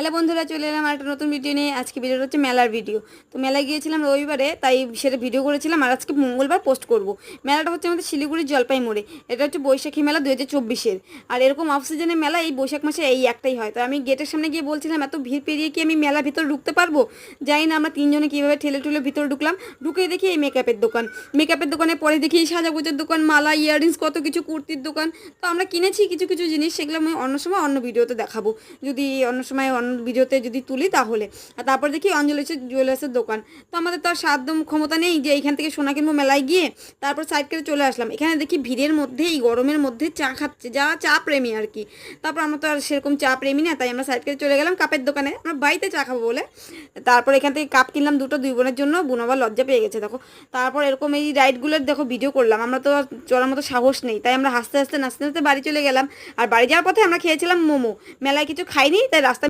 Hello বন্ধুরা, চলে এলাম আর একটা নতুন ভিডিও নিয়ে। আজকে ভিডিওটা হচ্ছে মেলার ভিডিও। তো মেলায় গিয়েছিলাম রবিবারে, তাই সেটা ভিডিও করেছিলাম আর আজকে মঙ্গলবার পোস্ট করব। মেলাটা হচ্ছে আমাদের শিলিগুড়ির জলপাই মোড়ে। এটা হচ্ছে বৈশাখী মেলা 2024-এর। আর এরকম অফ সিজনের মেলা এই বৈশাখ মাসে এই একটাই হয়। তো আমি গেটের সামনে গিয়ে বলছিলাম, এত ভিড় পেরিয়ে কি আমি মেলার ভিতরে ঢুকতে পারবো? জানি না আমরা তিনজনে কীভাবে ঠেলে ঠুলে ভিতরে ঢুকলাম। ঢুকে দেখি এই মেকআপের দোকান। মেকআপের দোকানে পরে দেখি সাজাগোজের দোকান, মালা, ইয়াররিংস, কত কিছু, কুর্তির দোকান। তো আমরা কিনেছি কিছু কিছু জিনিস, সেগুলো আমি অন্য সময় অন্য ভিডিওতে দেখাবো। যদি অন্য সময় অন্য ভিডিওতে যদি তুলি তাহলে। আর তারপর দেখি অঞ্জলি জুয়েলার্সের দোকান। তো আমাদের তো আর সাধ্যম ক্ষমতা নেই যে এইখান থেকে সোনা কিনবো মেলায় গিয়ে। তারপর সাইড করে চলে আসলাম। এখানে দেখি ভিড়ের মধ্যে, এই গরমের মধ্যে চা খাচ্ছে, যারা চা প্রেমী আর কি। তারপর আমরা তো আর সেরকম চা প্রেমী না, তাই আমরা সাইড করে চলে গেলাম কাপের দোকানে। আমরা বাড়িতে চা খাবো বলে। তারপর এখান থেকে কাপ কিনলাম দুটো, দুই বোনের জন্য। বোন আবার লজ্জা পেয়ে গেছে দেখো। তারপর এরকম এই রাইডগুলোর দেখো ভিডিও করলাম। আমরা তো আর চলার মতো সাহস নেই, তাই আমরা হাসতে হাসতে নাচতে নাচতে বাড়ি চলে গেলাম। আর বাড়ি যাওয়ার পথে আমরা খেয়েছিলাম মোমো। মেলায় কিছু খাইনি, তাই রাস্তা